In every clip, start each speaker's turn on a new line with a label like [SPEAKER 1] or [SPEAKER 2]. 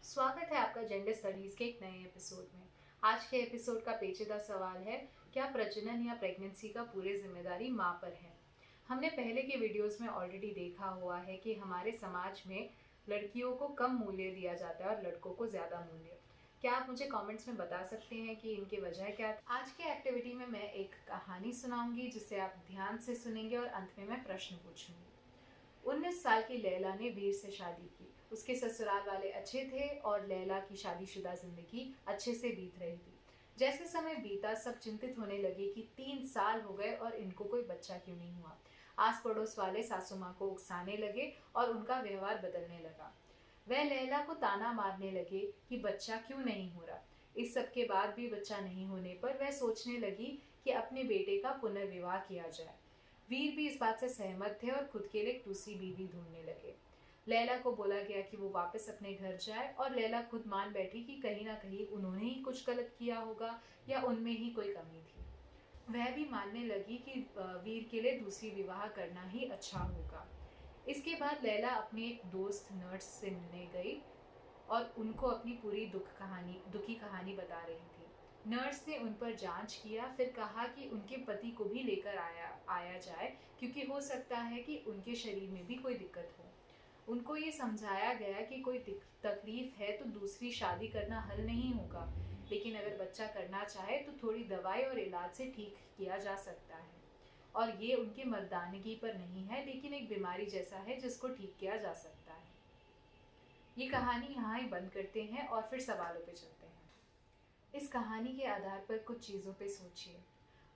[SPEAKER 1] स्वागत है आपका जेंडर स्टडीज के एक नए एपिसोड में। आज के एपिसोड का पेचीदा सवाल है, क्या प्रजनन या प्रेगनेंसी का पूरी जिम्मेदारी माँ पर है। हमने पहले के वीडियोस में ऑलरेडी देखा हुआ है कि हमारे समाज में लड़कियों को कम मूल्य दिया जाता है और लड़कों को ज़्यादा मूल्य। क्या आप मुझे कमेंट्स में बता सकते हैं कि इनकी वजह क्या है। आज के एक्टिविटी में मैं एक कहानी सुनाऊंगी जिसे आप ध्यान से सुनेंगे और अंत में मैं प्रश्न पूछूंगी। 19 साल की लैला ने वीर से शादी की। उसके ससुराल वाले अच्छे थे और लैला की शादीशुदा जिंदगी अच्छे से बीत रही थी। जैसे समय बीता सब चिंतित होने लगे कि 3 साल हो गए और इनको कोई बच्चा क्यों नहीं हुआ। आस पड़ोस वाले सासू माँ को उकसाने लगे और उनका व्यवहार बदलने लगा। वह लैला को ताना मारने लगे कि बच्चा क्यों नहीं हो रहा। इस सब के बाद भी बच्चा नहीं होने पर वह सोचने लगी कि अपने बेटे का पुनर्विवाह किया जाए। वीर भी इस बात से सहमत थे और खुद के लिए एक दूसरी बीवी ढूंढने लगे। लैला को बोला गया कि वो वापस अपने घर जाए और लैला खुद मान बैठी कि कहीं ना कहीं उन्होंने ही कुछ गलत किया होगा या उनमें ही कोई कमी थी। वह भी मानने लगी कि वीर के लिए दूसरी विवाह करना ही अच्छा होगा। इसके बाद लैला अपनी एक दोस्त नर्स से मिलने गई और उनको अपनी पूरी दुखी कहानी बता रही थी। नर्स ने उन पर जांच किया, फिर कहा कि उनके पति को भी लेकर आया जाए क्योंकि हो सकता है कि उनके शरीर में भी कोई दिक्कत हो। उनको ये समझाया गया कि कोई तकलीफ है तो दूसरी शादी करना हल नहीं होगा, लेकिन अगर बच्चा करना चाहे तो थोड़ी दवाई और इलाज से ठीक किया जा सकता है। और ये उनकी मर्दानगी पर नहीं है, लेकिन एक बीमारी जैसा है जिसको ठीक किया जा सकता है। ये कहानी यहाँ ही बंद करते हैं और फिर सवालों पे चलते हैं। इस कहानी के आधार पर कुछ चीज़ों पे सोचिए।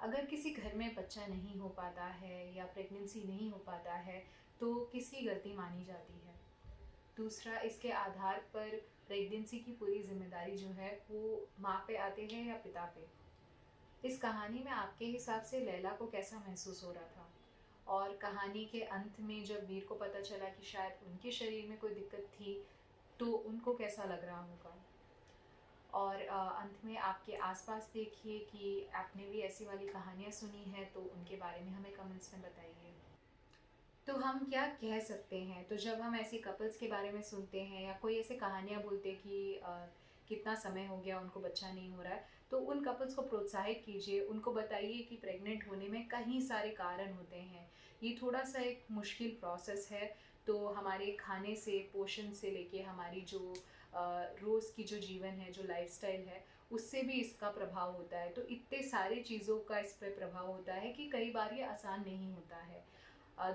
[SPEAKER 1] अगर किसी घर में बच्चा नहीं हो पाता है या प्रेगनेंसी नहीं हो पाता है तो किसकी गलती मानी जाती है। दूसरा, इसके आधार पर प्रेगनेंसी की पूरी जिम्मेदारी जो है वो माँ पे आते हैं या पिता पे। इस कहानी में आपके हिसाब से लैला को कैसा महसूस हो रहा था, और कहानी के अंत में जब वीर को पता चला कि शायद उनके शरीर में कोई दिक्कत थी तो उनको कैसा लग रहा होगा। और अंत में आपके आसपास देखिए कि आपने भी ऐसी वाली कहानियाँ सुनी है तो उनके बारे में हमें कमेंट्स में बताइए। तो हम क्या कह सकते हैं, तो जब हम ऐसे कपल्स के बारे में सुनते हैं या कोई ऐसे कहानियाँ बोलते हैं कि कितना समय हो गया उनको बच्चा नहीं हो रहा है, तो उन कपल्स को प्रोत्साहित कीजिए, उनको बताइए कि प्रेग्नेंट होने में कई सारे कारण होते हैं। ये थोड़ा सा एक मुश्किल प्रोसेस है, तो हमारे खाने से, पोषण से लेके हमारी जो रोज़ की जो जीवन है, जो लाइफस्टाइल है, उससे भी इसका प्रभाव होता है। तो इतने सारी चीज़ों का इस पर प्रभाव होता है कि कई बार ये आसान नहीं होता है।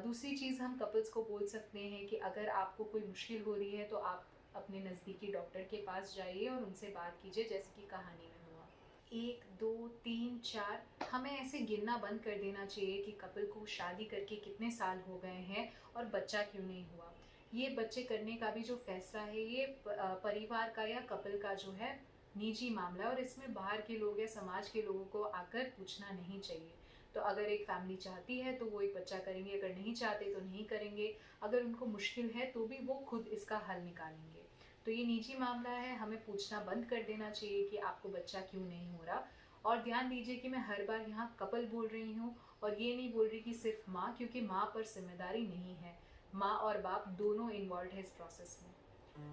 [SPEAKER 1] दूसरी चीज़ हम कपल्स को बोल सकते हैं कि अगर आपको कोई मुश्किल हो रही है तो आप अपने नज़दीकी डॉक्टर के पास जाइए और उनसे बात कीजिए, जैसे कि कहानी में हुआ। 1 2 3 4 हमें ऐसे गिनना बंद कर देना चाहिए कि कपल को शादी करके कितने साल हो गए हैं और बच्चा क्यों नहीं हुआ। ये बच्चे करने का भी जो फैसला है ये परिवार का या कपल का जो है निजी मामला है, और इसमें बाहर के लोग या समाज के लोगों को आकर पूछना नहीं चाहिए। तो अगर एक फैमिली चाहती है तो वो एक बच्चा करेंगे, अगर नहीं चाहते तो नहीं करेंगे। अगर उनको मुश्किल है तो भी वो खुद इसका हल निकालेंगे। तो ये निजी मामला है, हमें पूछना बंद कर देना चाहिए कि आपको बच्चा क्यों नहीं हो रहा। और ध्यान दीजिए कि मैं हर बार यहाँ कपल बोल रही हूँ और ये नहीं बोल रही कि सिर्फ माँ, क्योंकि माँ पर जिम्मेदारी नहीं है, माँ और बाप दोनों इन्वॉल्व है इस प्रोसेस में।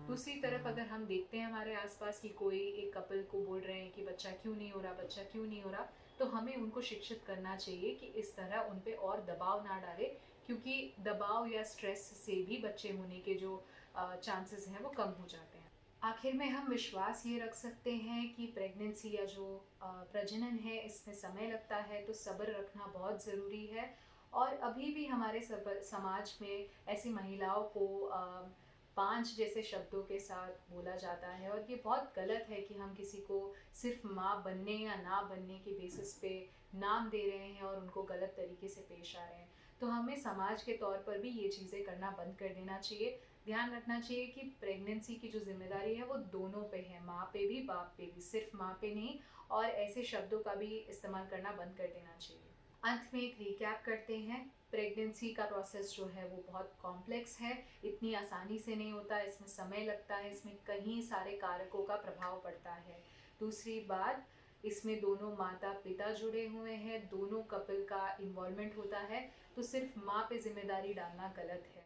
[SPEAKER 1] दूसरी तरफ अगर हम देखते हैं हमारे आसपास कि कोई एक कपल को बोल रहे हैं कि बच्चा क्यों नहीं हो रहा, बच्चा क्यों नहीं हो रहा, तो हमें उनको शिक्षित करना चाहिए कि इस तरह उन पे और दबाव ना डाले, क्योंकि दबाव या स्ट्रेस से भी बच्चे होने के जो चांसेस हैं वो कम हो जाते हैं। आखिर में हम विश्वास ये रख सकते हैं कि प्रेगनेंसी या जो प्रजनन है इसमें समय लगता है, तो सब्र रखना बहुत ज़रूरी है। और अभी भी हमारे समाज में ऐसी महिलाओं को 5 जैसे शब्दों के साथ बोला जाता है, और ये बहुत गलत है कि हम किसी को सिर्फ माँ बनने या ना बनने के बेसिस पे नाम दे रहे हैं और उनको गलत तरीके से पेश आ रहे हैं। तो हमें समाज के तौर पर भी ये चीज़ें करना बंद कर देना चाहिए। ध्यान रखना चाहिए कि प्रेगनेंसी की जो जिम्मेदारी है वो दोनों पे है, माँ पे भी बाप पे भी, सिर्फ माँ पे नहीं। और ऐसे शब्दों का भी इस्तेमाल करना बंद कर देना चाहिए। अंत में एक रिकैप करते हैं। प्रेगनेंसी का प्रोसेस जो है वो बहुत कॉम्प्लेक्स है, इतनी आसानी से नहीं होता, इसमें समय लगता है, इसमें कई सारे कारकों का प्रभाव पड़ता है। दूसरी बात, इसमें दोनों माता पिता जुड़े हुए हैं, दोनों कपल का इन्वॉल्वमेंट होता है, तो सिर्फ माँ पे जिम्मेदारी डालना गलत है।